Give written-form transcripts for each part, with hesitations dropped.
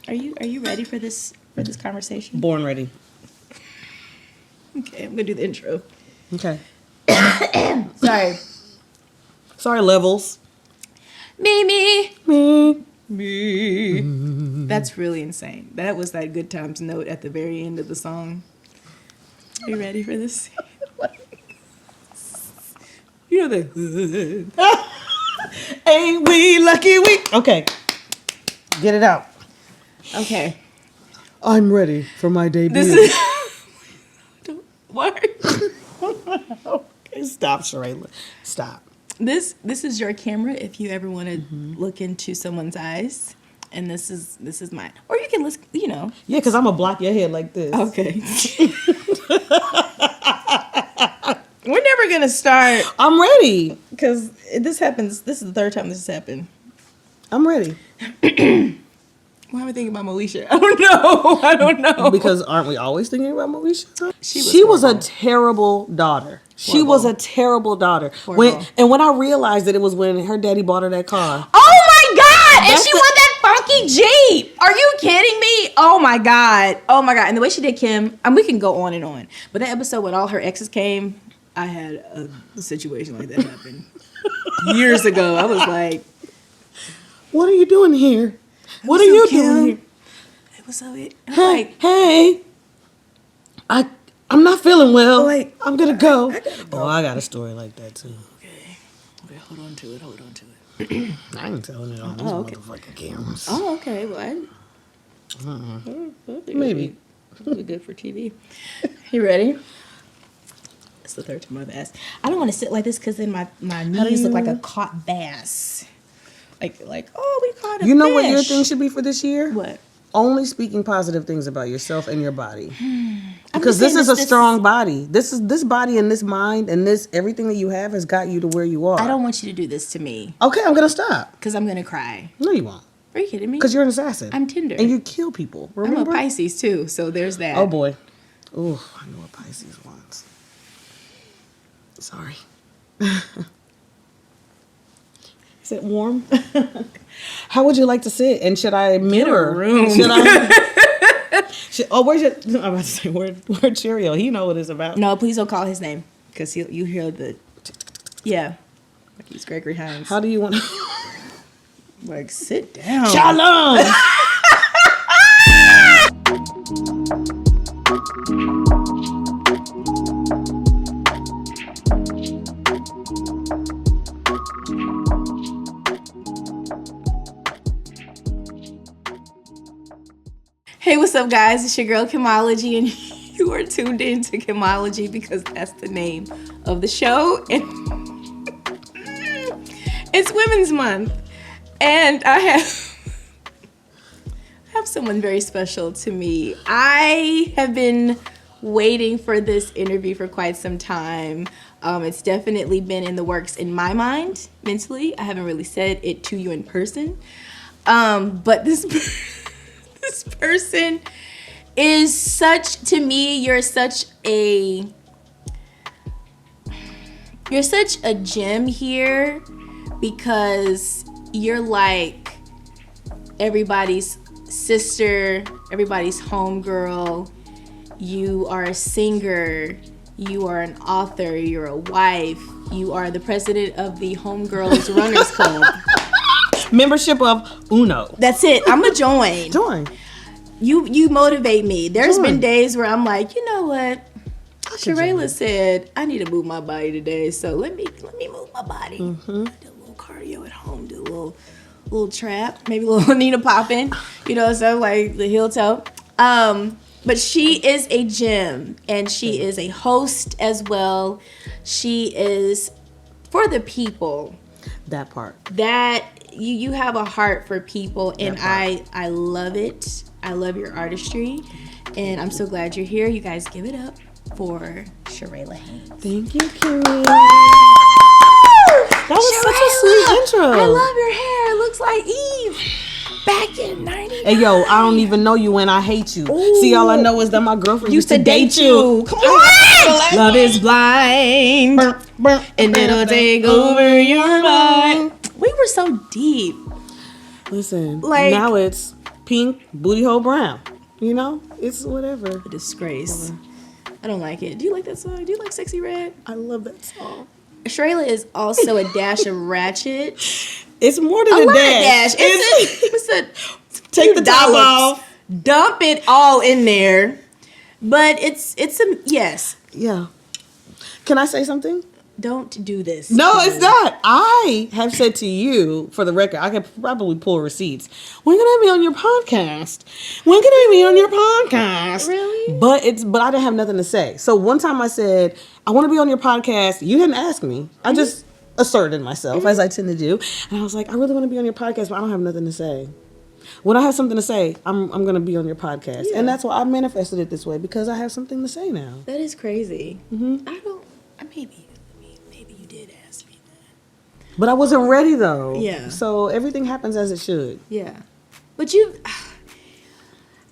Are you ready for this conversation? Born ready. Okay, I'm gonna do the intro. Okay. Sorry, levels. Me. Mm-hmm. That's really insane. That was that good times note at the very end of the song. Are you ready for this? You know the Ain't we lucky we... Okay. Get it out. Okay. I'm ready for my debut. This is... What? Okay, stop, Cherayla. Stop. This is your camera if you ever want to look into someone's eyes. And this is mine. Or you can listen, Yeah, because I'm going to block your head like this. Okay. We're never going to start. I'm ready. Because this happens. This is the third time this has happened. I'm ready. Why am I thinking about Moesha? I don't know. Because aren't we always thinking about Moesha? She was a terrible daughter. She was a terrible daughter. When I realized that it was when her daddy bought her that car. Oh my God! And she won that funky Jeep. Are you kidding me? Oh my God. And the way she did Kim, we can go on and on. But that episode when all her exes came, I had a situation like that happen years ago. I was like, what are you doing here? What are you doing here? It was so it. Hey. I'm not feeling well. I'm gonna go. I got a story like that too. Okay, hold on to it. I ain't telling it on these motherfucking cameras. Oh, okay. Well, Maybe. It'll be good for TV. You ready? It's the third time I've asked. I don't want to sit like this because then my knees look like a caught bass. Like, we caught a fish. You know what your thing should be for this year? What? Only speaking positive things about yourself and your body. Because this is a strong body. This body and this mind and this everything that you have has got you to where you are. I don't want you to do this to me. Okay, I'm gonna stop. Because I'm gonna cry. No, you won't. Are you kidding me? Because you're an assassin. I'm tender. And you kill people. Remember? I'm a Pisces too, so there's that. Oh boy. Oh, I know what Pisces wants. Sorry. Is it warm? How would you like to sit? And should I mirror? Get a room. Should I? Where's your? I'm about to say where Cheerio. He know what it's about. No, please don't call his name because you hear the. Yeah, like he's Gregory Hines. How do you want? Like sit down. Shalom. Hey, what's up, guys? It's your girl, Kimology, and you are tuned in to Kimology because that's the name of the show. And it's Women's Month, and I have someone very special to me. I have been waiting for this interview for quite some time. It's definitely been in the works in my mind, mentally. I haven't really said it to you in person, but this person is such, to me, you're such a gem here because you're like everybody's sister, everybody's homegirl. You are a singer, you are an author, you're a wife, you are the president of the Homegirls Runners Club. Membership of Uno. That's it. I'm a join. Join. You motivate me. There's been days where I'm like, you know what? Cherayla said I need to move my body today, so let me move my body. Mm-hmm. Do a little cardio at home. Do a little trap, maybe a little Nina popping. So like the heel toe. But she is a gem, and she is a host as well. She is for the people. That part. That you have a heart for people, and I love it. I love your artistry, and I'm so glad you're here. You guys give it up for Cherayla Haynes. Thank you, Kimmy. That was such a sweet intro. I love your hair. It looks like Eve back in 99. Hey, yo, I don't even know you and I hate you. Ooh. See, all I know is that my girlfriend used to date you. Come on. Love is blind, and it'll take over your mind. We were so deep. Listen, like, now it's pink, booty hole brown. You know, it's whatever. A disgrace. I don't like it. Do you like that song? Do you like Sexy Red? I love that song. Cherayla is also a dash of ratchet. It's more than A a lot dash. of dash. It's a Take the top off. Dump it all in there. But it's a yes. Yeah. Can I say something? Don't do this. No, it's not. I have said to you, for the record, I could probably pull receipts. When can I be on your podcast? When can I be on your podcast? Really? But I didn't have nothing to say. So one time I said, I want to be on your podcast. You didn't ask me. I just asserted myself, as I tend to do. And I was like, I really want to be on your podcast, but I don't have nothing to say. When I have something to say, I'm going to be on your podcast. Yeah. And that's why I manifested it this way, because I have something to say now. That is crazy. Mm-hmm. Maybe you did ask me that. But I wasn't ready, though. Yeah. So everything happens as it should. Yeah. But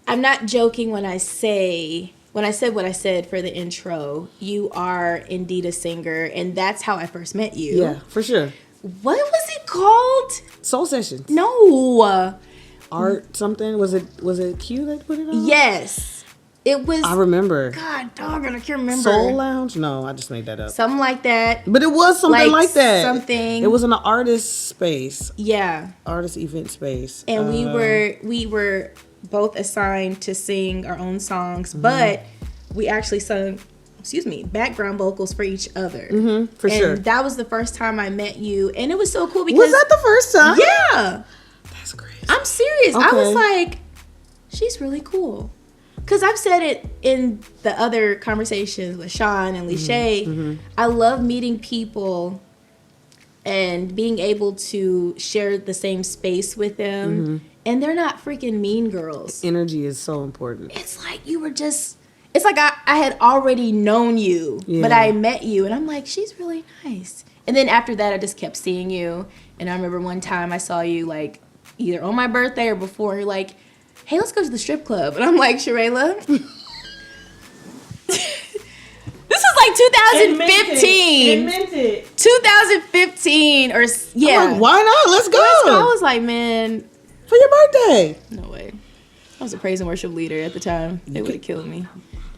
I'm not joking when I said what I said for the intro. You are indeed a singer, and that's how I first met you. Yeah, for sure. What was it called? Soul Sessions. No. Art something. Was it Q that put it on? Yes. It was. I remember. God doggone, I can't remember. Soul Lounge? No, I just made that up. Something like that. But it was something like that. Something. It was in an artist space. Yeah. Artist event space. And we were both assigned to sing our own songs, but we actually sung, background vocals for each other. Mm-hmm, for sure. And that was the first time I met you, and it was so cool because was that the first time? Yeah. That's crazy. I'm serious. Okay. I was like, she's really cool. Because I've said it in the other conversations with Sean and Lishay. Mm-hmm. I love meeting people and being able to share the same space with them. Mm-hmm. And they're not freaking mean girls. Energy is so important. It's like you were just... It's like I had already known you, but I met you. And I'm like, she's really nice. And then after that, I just kept seeing you. And I remember one time I saw you like either on my birthday or before. And you're like, hey, let's go to the strip club. And I'm like, Cherayla, this is like 2015. It meant it. 2015 or, yeah. I'm like, why not? Let's go. I was like, man. For your birthday. No way. I was a praise and worship leader at the time. They would have killed me.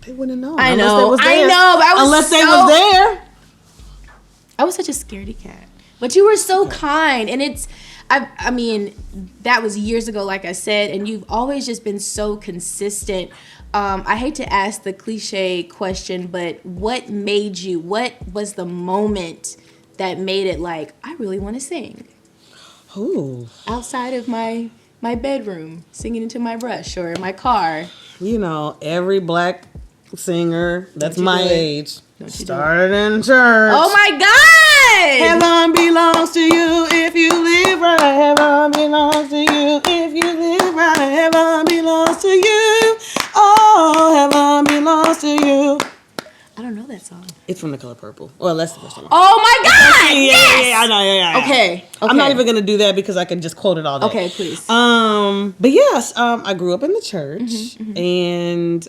They wouldn't know. I Unless know. they was there. I know. But I was Unless they was there. I was such a scaredy cat. But you were so kind. And it's... I mean, that was years ago, like I said, and you've always just been so consistent. I hate to ask the cliche question, but what was the moment that made it like, I really want to sing? Ooh. Outside of my bedroom, singing into my brush or in my car. You know, every black singer that's my age started in church. Oh my God! Heaven belongs to you if you live right. Heaven belongs to you if you live right. Heaven belongs to you. Oh, heaven belongs to you. I don't know that song. It's from The Color Purple. Well, that's the first one. Oh my God! Yeah, I know. Yeah. Okay. I'm not even gonna do that because I can just quote it all day. Okay, please. But yes, I grew up in the church, and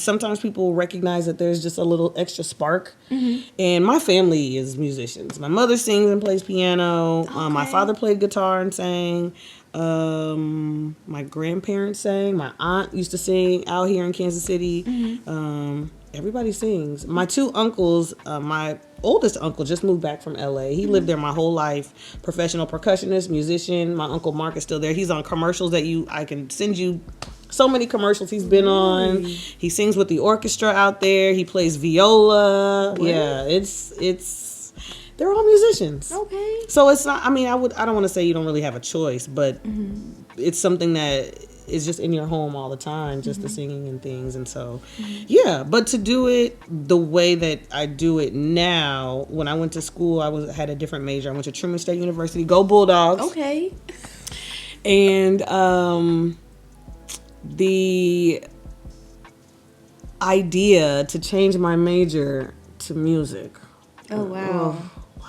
sometimes people recognize that there's just a little extra spark. And my family is musicians. My mother sings and plays piano. My father played guitar and sang. My grandparents sang. My aunt used to sing out here in Kansas City. Everybody sings. My two uncles, my oldest uncle just moved back from LA. He lived there my whole life. Professional percussionist, musician. My Uncle Mark is still there. He's on commercials I can send you so many commercials he's been on. He sings with the orchestra out there. He plays viola. What? Yeah, it's they're all musicians. Okay. So it's not, I don't want to say you don't really have a choice, but it's something that is just in your home all the time, just the singing and things. And so, yeah, but to do it the way that I do it now, when I went to school, I had a different major. I went to Truman State University. Go Bulldogs. Okay. And the idea to change my major to music. Oh, wow.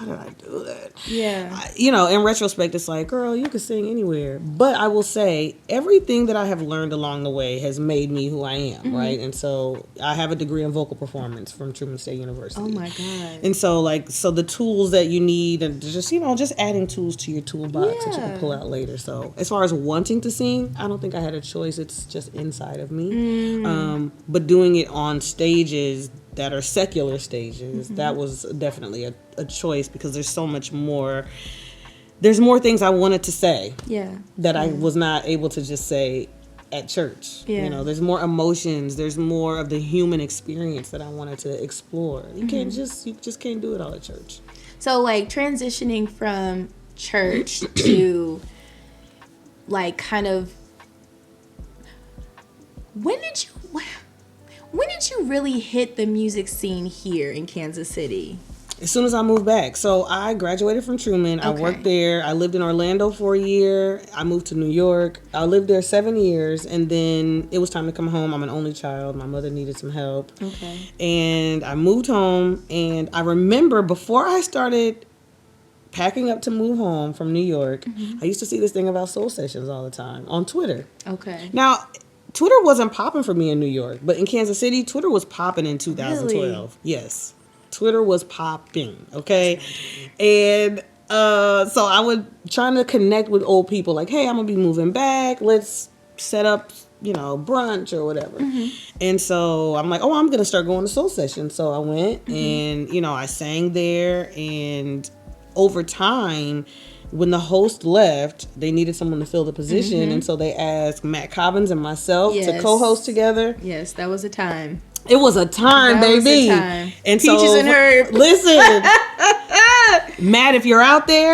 why did I do that? Yeah. In retrospect, it's like, girl, you could sing anywhere. But I will say, everything that I have learned along the way has made me who I am, right? And so I have a degree in vocal performance from Truman State University. Oh my God. And so the tools that you need, and just adding tools to your toolbox that you can pull out later. So as far as wanting to sing, I don't think I had a choice. It's just inside of me. But doing it on stages that are secular stages, that was definitely a choice, because there's so much more. There's more things I wanted to say that I was not able to just say at church. There's more emotions. There's more of the human experience that I wanted to explore. You just can't do it all at church. So like transitioning from church to like kind of, when did you really hit the music scene here in Kansas City? As soon as I moved back. So I graduated from Truman. I worked there. I lived in Orlando for a year. I moved to New York. I lived there 7 years, and then it was time to come home. I'm an only child. My mother needed some help. Okay. And I moved home, and I remember before I started packing up to move home from New York, I used to see this thing about soul sessions all the time on Twitter. Okay. Now, Twitter wasn't popping for me in New York, but in Kansas City, Twitter was popping in 2012. Really? Yes. Twitter was popping, okay? And so I would trying to connect with old people, like, hey, I'm going to be moving back. Let's set up, brunch or whatever. And so I'm like, oh, I'm going to start going to soul sessions. So I went and, I sang there. And over time, when the host left, they needed someone to fill the position. And so they asked Matt Cobbins and myself to co-host together. Yes, that was a time. It was a time, baby. Was a time. And Peaches and herb. Listen, Matt, if you're out there,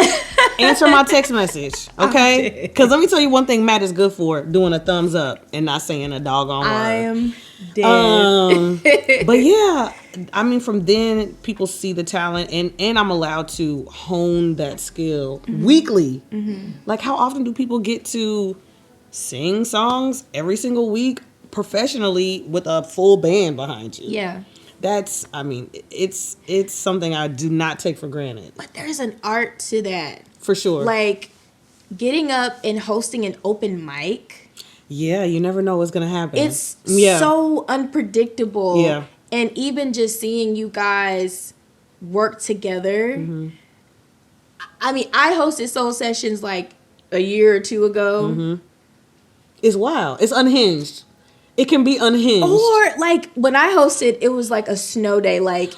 answer my text message, okay? Because let me tell you one thing Matt is good for, doing a thumbs up and not saying a doggone word. I am dead. But yeah, I mean, from then, people see the talent, and I'm allowed to hone that skill weekly. Like, how often do people get to sing songs every single week professionally with a full band behind you? Yeah. It's something I do not take for granted. But there's an art to that. For sure. Like, getting up and hosting an open mic. Yeah, you never know what's going to happen. It's so unpredictable. Yeah. And even just seeing you guys work together. I mean, I hosted soul sessions like a year or two ago. It's wild. It's unhinged. It can be unhinged. Or like when I hosted, it was like a snow day. Like,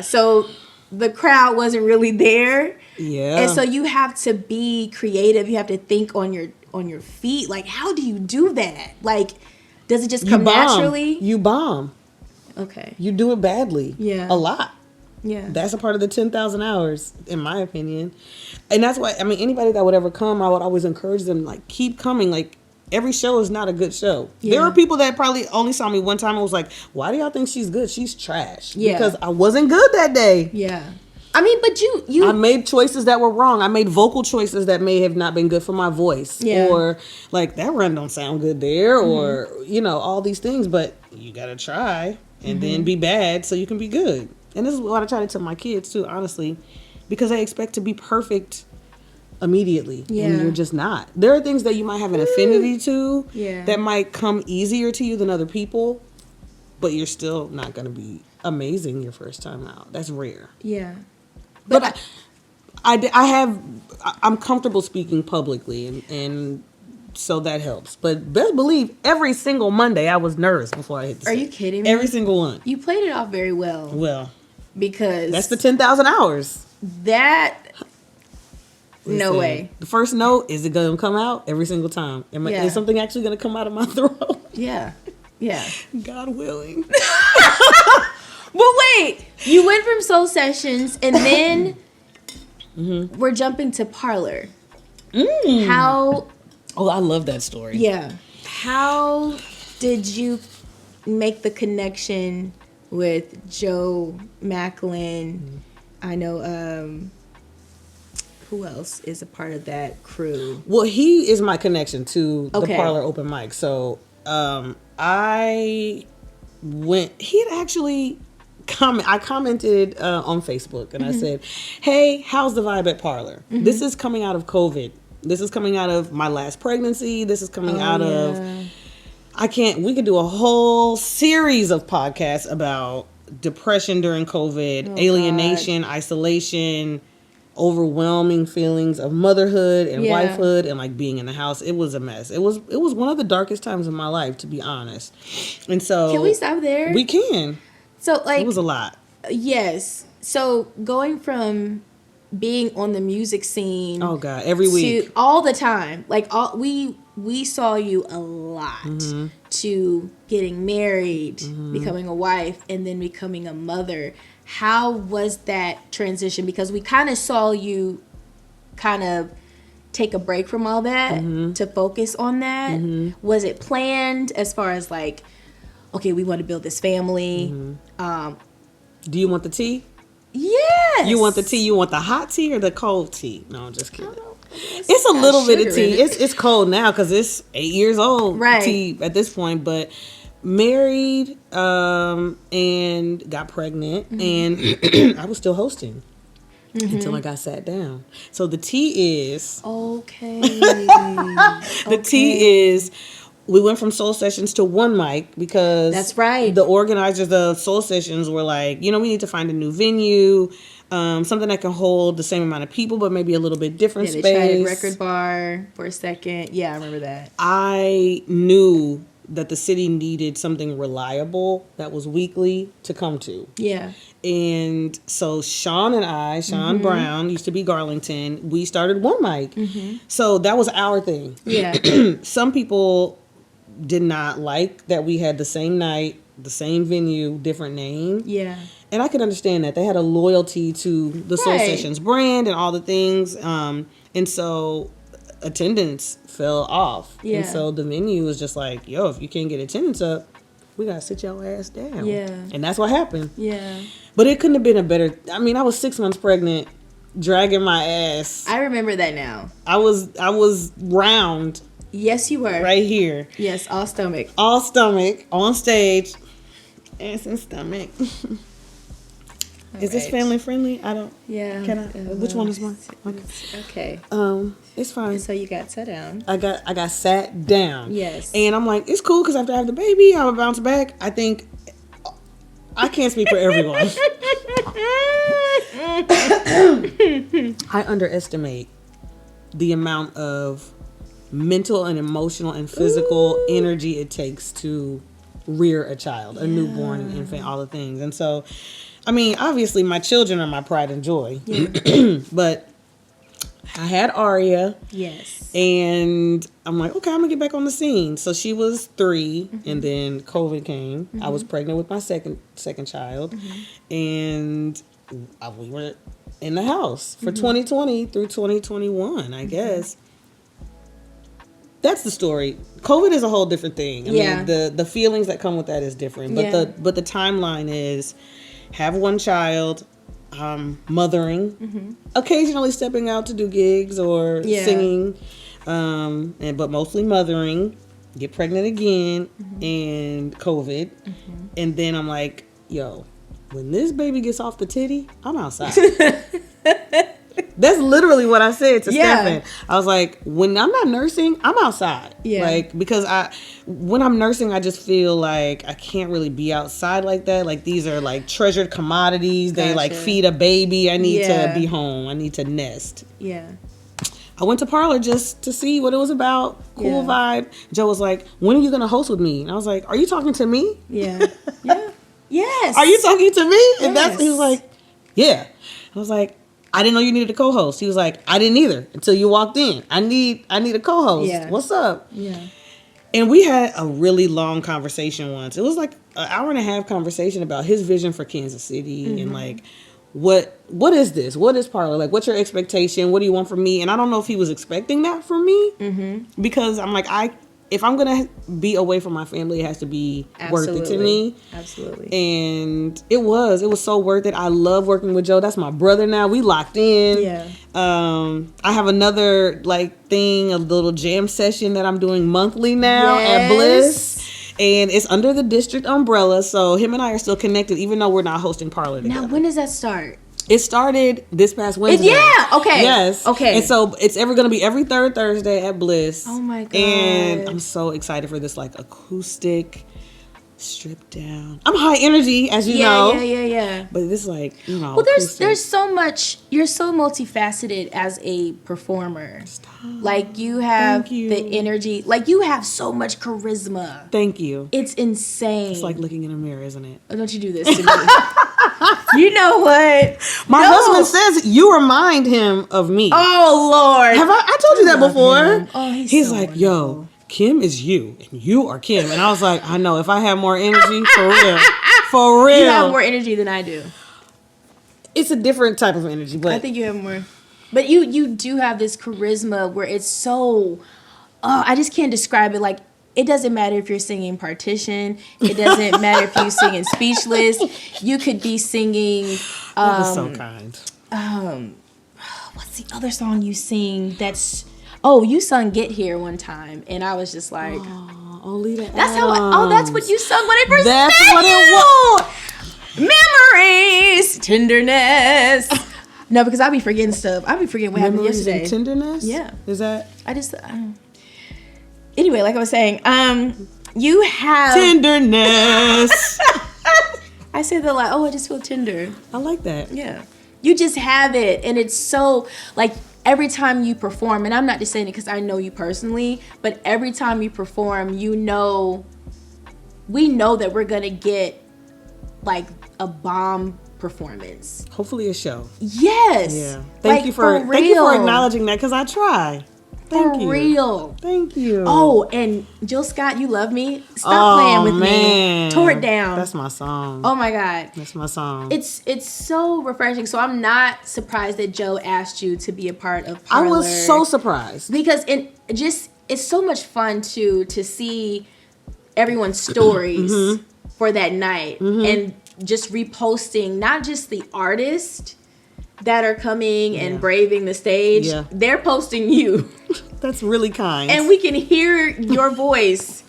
so the crowd wasn't really there. Yeah. And so you have to be creative. You have to think on your feet. Like, how do you do that? Like, does it just come naturally? You bomb. Okay. You do it badly. Yeah. A lot. Yeah. That's a part of the 10,000 hours, in my opinion. And that's why, I mean, anybody that would ever come, I would always encourage them, like, keep coming. Like, every show is not a good show. Yeah. There were people that probably only saw me one time and was like, why do y'all think she's good? She's trash. Yeah. Because I wasn't good that day. Yeah. I mean, but you I made choices that were wrong. I made vocal choices that may have not been good for my voice. Yeah. Or, like, that run don't sound good there. Or, all these things. But you got to try and then be bad so you can be good. And this is what I try to tell my kids, too, honestly. Because they expect to be perfect immediately. Yeah. And you're just not. There are things that you might have an affinity to that might come easier to you than other people. But you're still not going to be amazing your first time out. That's rare. Yeah. But I'm comfortable speaking publicly, and so that helps. But best believe, every single Monday I was nervous before I hit the stage. Are you kidding me? Every single one. You played it off very well. Well. Because. That's the 10,000 hours. That. No way. The first note, is it going to come out every single time? Is something actually going to come out of my throat? Yeah. Yeah. God willing. But wait, you went from soul sessions and then we're jumping to parlor. How? Oh, I love that story. Yeah. How did you make the connection with Joe Macklin? I know, who else is a part of that crew? Well, he is my connection to the parlor open mic. So, he had actually I commented on Facebook and I said, hey, how's the vibe at Parlor? This is coming out of COVID. This is coming out of my last pregnancy. This is coming out of, we could do a whole series of podcasts about depression during COVID, alienation, isolation, overwhelming feelings of motherhood and wifehood and like being in the house. It was a mess. It was one of the darkest times of my life, to be honest. And so can we stop there? We can. So like it was a lot. Yes. So going from being on the music scene, oh god, every week, all the time, like we saw you a lot, to getting married, becoming a wife, and then becoming a mother. How was that transition? Because we kind of saw you kind of take a break from all that to focus on that. Was it planned as far as like, okay, we want to build this family? Do you want the tea? Yes. You want the tea? You want the hot tea or the cold tea? No, I'm just kidding. It's a little bit of tea. It's cold now because it's 8 years old. Right. Tea at this point, but married and got pregnant and I was still hosting until I got sat down. So the tea is the tea is we went from soul sessions to one mic because that's right. The organizers of soul sessions were like, we need to find a new venue, something that can hold the same amount of people but maybe a little bit different space. They tried Record Bar for a second. Yeah, I remember that. I knew that the city needed something reliable that was weekly to come to. Yeah. And so Sean Brown, used to be Garlington, we started one mic. So that was our thing. Yeah. Some people did not like that we had the same night, the same venue, different name. Yeah. And I could understand that. They had a loyalty to the Soul Sessions brand and all the things. And so attendance fell off. Yeah. And so the venue was just like, yo, if you can't get attendance up, we got to sit your ass down. Yeah. And that's what happened. Yeah. But it couldn't have been a better... I mean, I was 6 months pregnant, dragging my ass. I remember that now. I was round. Yes, you were. Right here. Yes, all stomach. All stomach, on stage. Ass and stomach. Is this family friendly? I don't... Yeah. Can I... which one is mine? Okay. It's fine. So you got sat down. I got sat down. Yes. And I'm like, it's cool because after I have the baby, I'm gonna bounce back. I think... I can't speak for everyone. I underestimate the amount of mental and emotional and physical energy it takes to rear a child, a newborn, an infant, all the things. And so, I mean, obviously my children are my pride and joy. Yeah. But I had Aria. Yes. And I'm like, okay, I'm going to get back on the scene. So she was 3 and then COVID came. I was pregnant with my second child. And we were in the house for 2020 through 2021, I guess. That's the story. COVID is a whole different thing. I mean, the feelings that come with that is different. But the timeline is have one child, mothering, occasionally stepping out to do gigs or singing, but mostly mothering, get pregnant again, and COVID. And then I'm like, yo, when this baby gets off the titty, I'm outside. That's literally what I said to Stefan. I was like, when I'm not nursing, I'm outside. Yeah. Like, because when I'm nursing, I just feel like I can't really be outside like that. Like, these are like treasured commodities. They like feed a baby. I need to be home. I need to nest. Yeah. I went to Parlor just to see what it was about. Cool vibe. Joe was like, when are you going to host with me? And I was like, are you talking to me? Yeah. Yeah. Yes. Are you talking to me? And he was like, yeah. I was like, I didn't know you needed a co-host. He was like, I didn't either until you walked in. I need a co-host. Yeah. What's up? Yeah. And we had a really long conversation once. It was like an hour and a half conversation about his vision for Kansas City and like what is this? What is Parlor? Like, what's your expectation? What do you want from me? And I don't know if he was expecting that from me because I'm like, if I'm going to be away from my family, it has to be worth it to me. Absolutely. And it was so worth it. I love working with Joe. That's my brother now. We locked in. Yeah. I have another a little jam session that I'm doing monthly now at Bliss. And it's under the district umbrella, so him and I are still connected, even though we're not hosting Parlor together. Now, when does that start? It started this past Wednesday. Yeah, okay. Yes. Okay. And so it's going to be every third Thursday at Bliss. Oh my God. And I'm so excited for this like acoustic, stripped down. I'm high energy, as you know. Yeah. But this like, Well, there's so much. You're so multifaceted as a performer. Stop. Like you have Thank you. the energy. Like you have so much charisma. Thank you. It's insane. It's like looking in a mirror, isn't it? Oh, don't you do this to me. You know what? My husband says you remind him of me. Oh Lord. Have I told you that before? Him. Oh, he's so like, wonderful. yo, Kim is you, and you are Kim. And I was like, I know. If I have more energy, for real. You have more energy than I do. It's a different type of energy, but I think you have more. But you do have this charisma where it's so... I just can't describe it. Like, it doesn't matter if you're singing Partition. It doesn't matter if you're singing Speechless. You could be singing... that was so kind. What's the other song you sing that's... Oh, you sung Get Here one time, and I was just like... Olita That's Adams. that's what you sung when I first That's met what you! it Memories, tenderness. No, because I'll be forgetting stuff. I'll be forgetting what happened Memories yesterday. and tenderness? Yeah. Is that? Anyway, like I was saying, you have... Tenderness. I say that like, oh, I just feel tender. I like that. Yeah. You just have it, and it's so, like, every time you perform, and I'm not just saying it because I know you personally, but every time you perform, we know that we're going to get, like, a bomb performance. Hopefully a show. Yes. Yeah. Thank you for acknowledging that, because I try. Thank you. For real. Thank you. Oh, and Jill Scott, You Love Me. Stop playing with me. Tore it down. That's my song. Oh my God. That's my song. It's so refreshing. So I'm not surprised that Joe asked you to be a part of Parlor. I was so surprised. Because it's so much fun to see everyone's stories for that night and just reposting not just the artists that are coming and braving the stage. Yeah. They're posting you. That's really kind. And we can hear your voice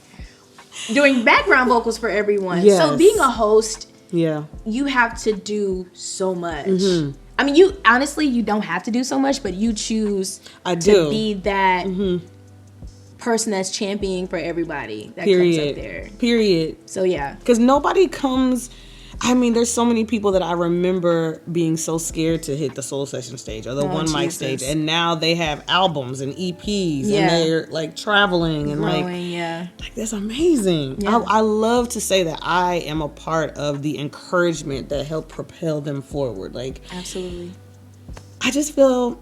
doing background vocals for everyone. Yes. So being a host, you have to do so much. I mean, you don't have to do so much, but you choose to be that person that's championing for everybody that comes up there. Period. So yeah. Because nobody comes... I mean, there's so many people that I remember being so scared to hit the soul session stage or the one mic stage, and now they have albums and EPs and they're like traveling and growing, like that's amazing. Yeah. I love to say that I am a part of the encouragement that helped propel them forward. Like, absolutely. I just feel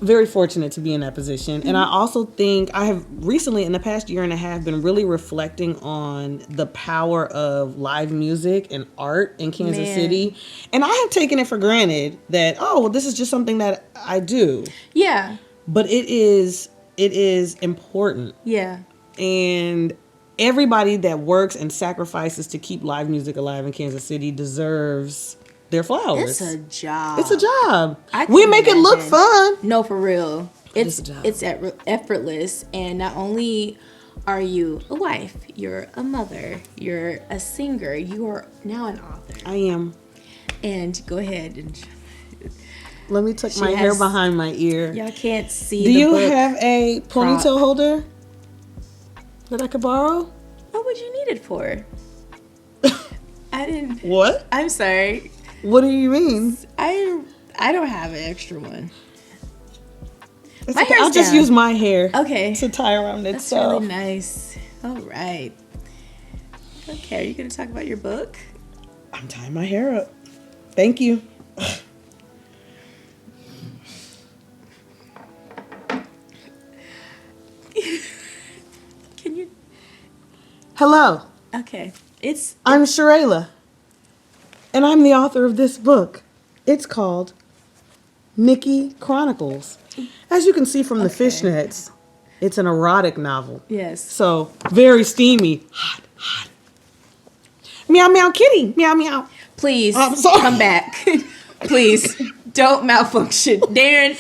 very fortunate to be in that position. And I also think I have recently, in the past year and a half, been really reflecting on the power of live music and art in Kansas City. And I have taken it for granted that, this is just something that I do. Yeah. But it is important. Yeah. And everybody that works and sacrifices to keep live music alive in Kansas City deserves their flowers. It's a job. It's a job. We make it look fun. No, for real. It's effortless. And not only are you a wife, you're a mother, you're a singer, you are now an author. I am. And go ahead and... Let me tuck my hair behind my ear. Y'all can't see Do you have a ponytail holder that I could borrow? What would you need it for? I didn't... What? I'm sorry. What do you mean? I don't have an extra one. I'll just use my hair. To tie around itself. That's really nice. All right. Okay, are you going to talk about your book? I'm tying my hair up. Thank you. Can you? Hello. Okay. I'm Cherayla. And I'm the author of this book. It's called Nikki Chronicles. As you can see from the fishnets, it's an erotic novel. Yes. So, very steamy. Hot, hot. Meow, meow, kitty. Meow, meow. Please, come back. Please, don't malfunction. Darren,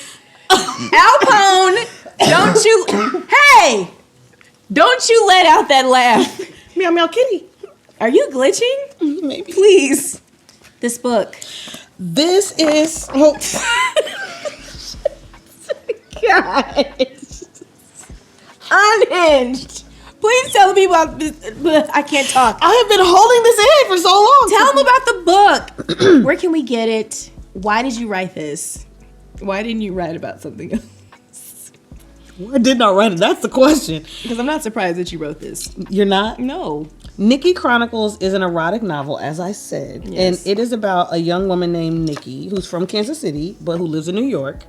Alpone, don't you let out that laugh. Meow meow kitty. Are you glitching? Maybe. Please. This book. This is Guys. Unhinged. Please tell the people about this. I can't talk. I have been holding this in for so long. Tell them about the book. Where can we get it? Why did you write this? Why didn't you write about something else? I did not write it. That's the question. Because I'm not surprised that you wrote this. You're not? No. Nikki Chronicles is an erotic novel, as I said. Yes. And it is about a young woman named Nikki, who's from Kansas City, but who lives in New York.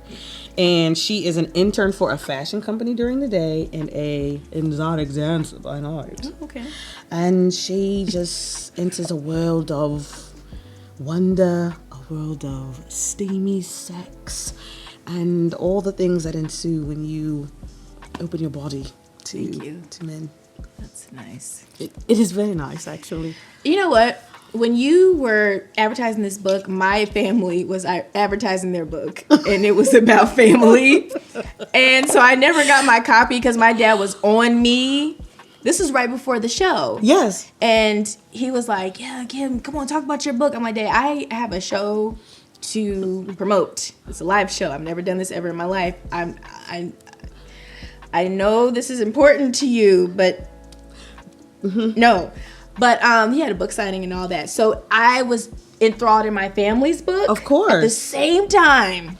And she is an intern for a fashion company during the day and a exotic dancer by night. Oh, okay. And she just enters a world of wonder, a world of steamy sex, and all the things that ensue when you open your body to men. That's nice. It is very nice, actually. You know what? When you were advertising this book, my family was advertising their book, and it was about family. And so I never got my copy because my dad was on me. This was right before the show. Yes. And he was like, yeah, Kim, come on, talk about your book. I'm like, Dad, I have a show to promote. It's a live show. I've never done this ever in my life. I know this is important to you, but no. But he had a book signing and all that. So I was enthralled in my family's book. Of course. At the same time,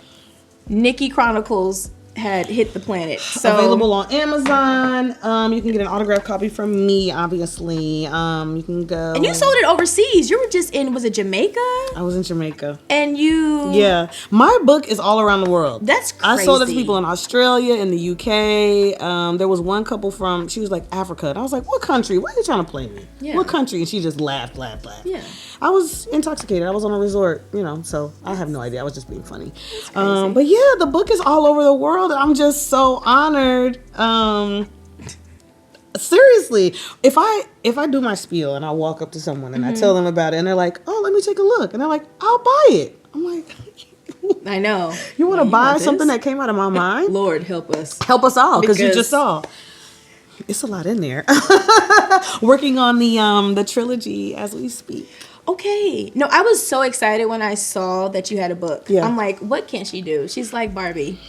Nikki Chronicles had hit the planet. So available on Amazon. You can get an autographed copy from me, obviously. You can go. And you sold it overseas. You were just in, was it Jamaica? I was in Jamaica. And you... Yeah. My book is all around the world. That's crazy. I sold it to people in Australia, in the UK. There was one couple from, she was like, Africa. And I was like, what country? Why are you trying to play me? Yeah. What country? And she just laughed. Yeah. I was intoxicated. I was on a resort, so I have no idea. I was just being funny. But yeah, the book is all over the world. I'm just so honored. Seriously, if I do my spiel and I walk up to someone and I tell them about it and they're like, oh, let me take a look. And they're like, I'll buy it. I'm like, I know. You want to buy something that came out of my mind? Lord, help us. Help us all, because you just saw. It's a lot in there. Working on the trilogy as we speak. Okay. No, I was so excited when I saw that you had a book. Yeah. I'm like, what can she do? She's like Barbie.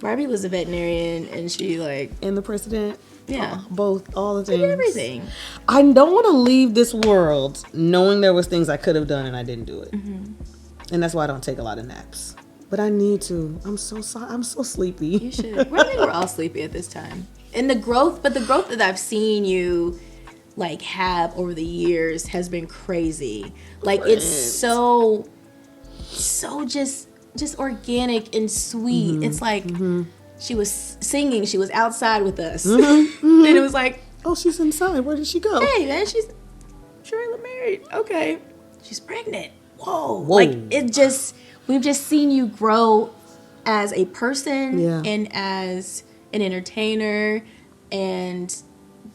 Barbie was a veterinarian and she like... And the president. Yeah. Both, all the things. She did everything. I don't want to leave this world knowing there was things I could have done and I didn't do it. And that's why I don't take a lot of naps. But I need to. I'm so sleepy. You should. Well, I think we're all sleepy at this time. And the growth that I've seen you like have over the years has been crazy. Like it's so just organic and sweet. It's like she was singing, she was outside with us. And it was like, oh, she's inside. Where did she go? hey man, she's Cherayla married. Okay. She's pregnant. Whoa. Like we've just seen you grow as a person and as an entertainer, and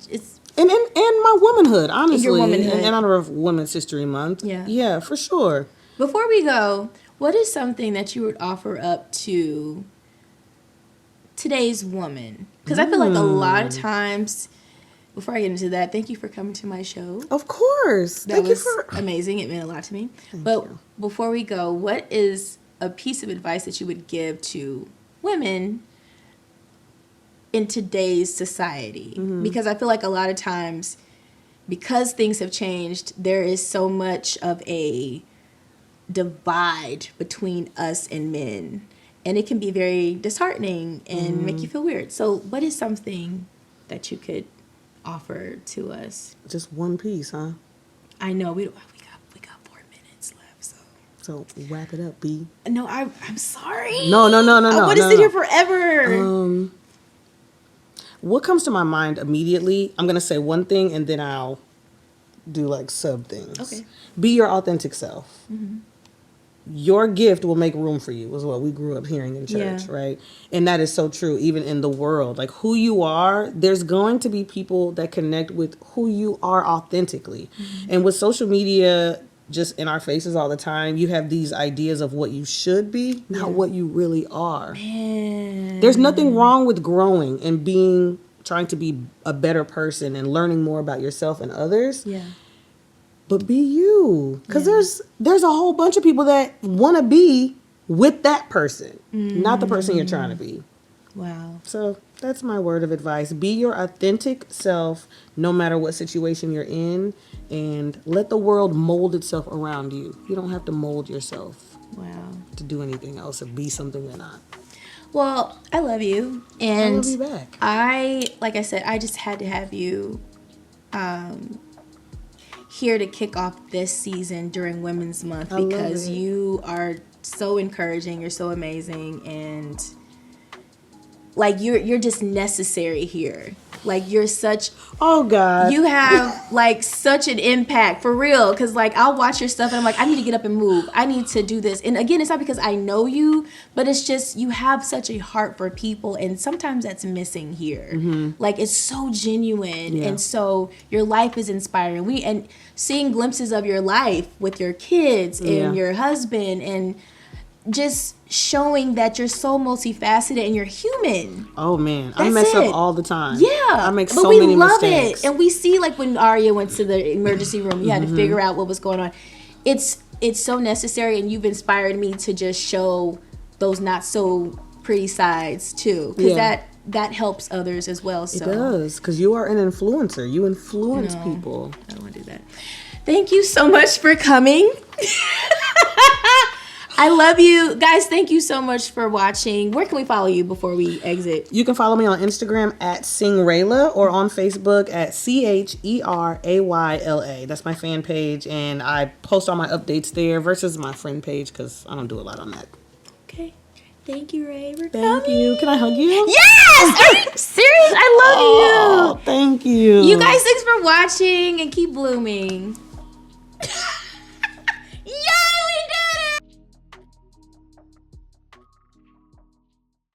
it's and my womanhood, honestly. Your womanhood. In honor of Women's History Month. Yeah, for sure. Before we go, what is something that you would offer up to today's woman? Because I feel like a lot of times, before I get into that, thank you for coming to my show. Of course. That was amazing. It meant a lot to me. But before we go, what is a piece of advice that you would give to women in today's society? Because I feel like a lot of times, because things have changed, there is so much of a divide between us and men, and it can be very disheartening and make you feel weird. So what is something that you could offer to us? Just one piece, huh? I know we got 4 minutes left, so wrap it up, B. No, I'm sorry. No. I want to sit here forever. What comes to my mind immediately? I'm gonna say one thing and then I'll do like sub things. Okay. Be your authentic self. Your gift will make room for you, is what we grew up hearing in church, right? And that is so true, even in the world. Like who you are, there's going to be people that connect with who you are authentically. And with social media just in our faces all the time, you have these ideas of what you should be, not what you really are. Man. There's nothing wrong with growing and being trying to be a better person and learning more about yourself and others. Yeah. But be you. Because there's a whole bunch of people that want to be with that person, not the person you're trying to be. Wow. So that's my word of advice. Be your authentic self no matter what situation you're in, and let the world mold itself around you. You don't have to mold yourself to do anything else or be something you're not. Well, I love you. And I love you back. Like I said, I just had to have you here to kick off this season during Women's Month because you are so encouraging. You're so amazing. And like you're just necessary here. Like you're such, oh God, you have like such an impact for real. Cause like I'll watch your stuff and I'm like, I need to get up and move. I need to do this. And again, it's not because I know you, but it's just you have such a heart for people, and sometimes that's missing here. Like it's so genuine, and so your life is inspiring. And seeing glimpses of your life with your kids and your husband, and just showing that you're so multifaceted and you're human. Oh man, I mess up all the time. Yeah, I make so many mistakes. It, and we see like when Aria went to the emergency room, you had to figure out what was going on. It's so necessary, and you've inspired me to just show those not so pretty sides too, because that helps others as well. So. It does, because you are an influencer. You influence people. I don't want to do that. Thank you so much for coming. I love you. Guys, thank you so much for watching. Where can we follow you before we exit? You can follow me on Instagram at Cherayla or on Facebook at Cherayla. That's my fan page, and I post all my updates there versus my friend page because I don't do a lot on that. Okay. Thank you, Ray, for Thank coming. you. Can I hug you? Yes! Are you serious? I love you. Thank you. You guys, thanks for watching, and keep blooming.